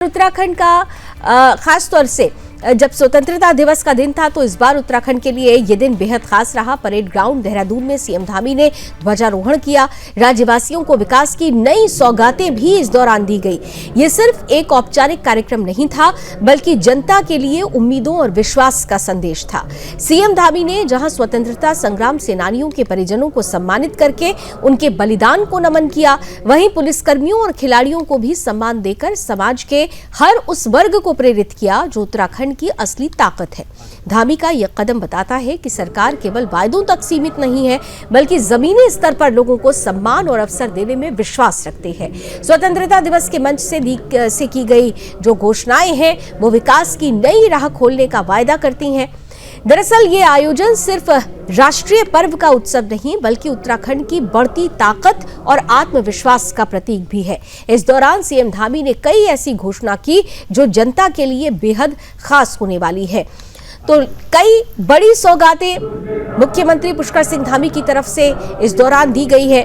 उत्तराखंड का खास तौर से जब स्वतंत्रता दिवस का दिन था तो इस बार उत्तराखंड के लिए यह दिन बेहद खास रहा। परेड ग्राउंड देहरादून में सीएम धामी ने ध्वजारोहण किया। राज्यवासियों को विकास की नई सौगातें भी इस दौरान दी गई। ये सिर्फ एक औपचारिक कार्यक्रम नहीं था बल्कि जनता के लिए उम्मीदों और विश्वास का संदेश था। सीएम धामी ने जहां स्वतंत्रता संग्राम सेनानियों के परिजनों को सम्मानित करके उनके बलिदान को नमन किया, वहीं पुलिसकर्मियों और खिलाड़ियों को भी सम्मान देकर समाज के हर उस वर्ग को प्रेरित किया जो उत्तराखंड की असली ताकत है। धामी का यह कदम बताता है कि सरकार केवल वायदों तक सीमित नहीं है बल्कि जमीनी स्तर पर लोगों को सम्मान और अवसर देने में विश्वास रखती है। स्वतंत्रता दिवस के मंच से की गई जो घोषणाएं हैं वो विकास की नई राह खोलने का वायदा करती हैं। दरअसल ये आयोजन सिर्फ राष्ट्रीय पर्व का उत्सव नहीं बल्कि उत्तराखंड की बढ़ती ताकत और आत्मविश्वास का प्रतीक भी है। इस दौरान सीएम धामी ने कई ऐसी घोषणा की जो जनता के लिए बेहद खास होने वाली है। तो कई बड़ी सौगातें मुख्यमंत्री पुष्कर सिंह धामी की तरफ से इस दौरान दी गई है।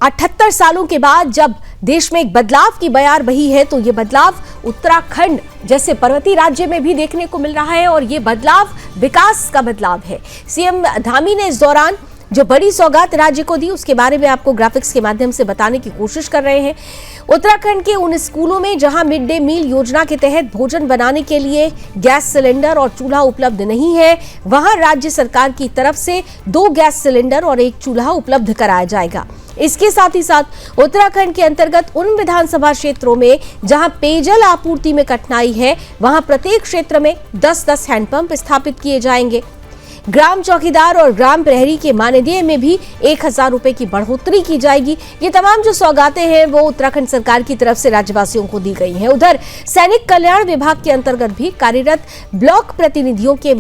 78 सालों के बाद जब देश में एक बदलाव की बयार बही है तो ये बदलाव उत्तराखंड जैसे पर्वतीय राज्य में भी देखने को मिल रहा है और ये बदलाव विकास का बदलाव है। सीएम धामी ने इस दौरान जो बड़ी सौगात राज्य को दी उसके बारे में आपको ग्राफिक्स के माध्यम से बताने की कोशिश कर रहे हैं। उत्तराखंड के उन स्कूलों में जहां मिड डे मील योजना के तहत भोजन बनाने के लिए गैस सिलेंडर और चूल्हा उपलब्ध नहीं है, वहां राज्य सरकार की तरफ से 2 गैस सिलेंडर और 1 चूल्हा उपलब्ध कराया जाएगा। इसके साथ ही साथ उत्तराखंड के अंतर्गत उन विधानसभा क्षेत्रों में जहां पेयजल आपूर्ति में कठिनाई है वहां प्रत्येक क्षेत्र में 10-10 हैंडपंप स्थापित किए जाएंगे। ग्राम चौकीदार और ग्राम प्रहरी के मानदेय में भी 1000 रुपए की बढ़ोतरी की जाएगी। ये तमाम जो सौगातें हैं वो उत्तराखंड सरकार की तरफ से राज्यवासियों को दी गई हैं। उधर सैनिक कल्याण विभाग के अंतर्गत भी कार्यरत ब्लॉक प्रतिनिधियों के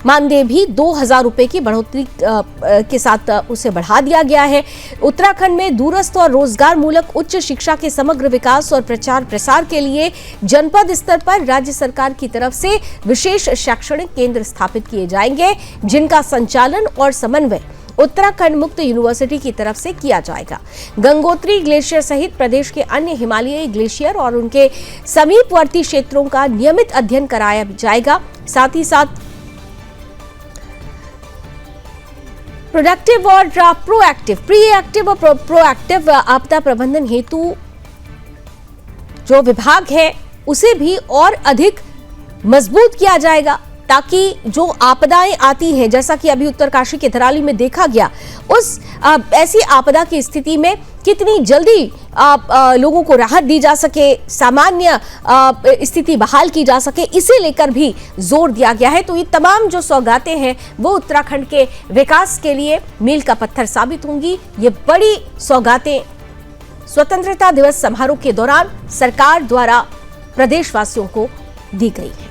मानदेय भी 2000 रुपए की बढ़ोतरी के साथ उसे बढ़ा दिया गया है। उत्तराखंड में दूरस्थ और रोजगार मूलक उच्च शिक्षा के समग्र विकास और प्रचार प्रसार के लिए जनपद स्तर पर राज्य सरकार की तरफ से विशेष शैक्षणिक केंद्र स्थापित किए जाएंगे जिनका संचालन और समन्वय उत्तराखंड मुक्त यूनिवर्सिटी की तरफ से किया जाएगा। गंगोत्री ग्लेशियर सहित प्रदेश के अन्य हिमालयी ग्लेशियर और उनके समीपवर्ती क्षेत्रों का नियमित अध्ययन कराया जाएगा। साथ ही साथ प्रोडक्टिव और प्रीएक्टिव और प्रोएक्टिव आपदा प्रबंधन हेतु जो विभाग है उसे भी और अधिक मजबूत किया जाएगा ताकि जो आपदाएं आती हैं जैसा कि अभी उत्तरकाशी के धराली में देखा गया उस ऐसी आपदा की स्थिति में कितनी जल्दी लोगों को राहत दी जा सके, सामान्य स्थिति बहाल की जा सके, इसे लेकर भी जोर दिया गया है। तो ये तमाम जो सौगातें हैं वो उत्तराखंड के विकास के लिए मील का पत्थर साबित होंगी। ये बड़ी सौगातें स्वतंत्रता दिवस समारोह के दौरान सरकार द्वारा प्रदेशवासियों को दी गई है।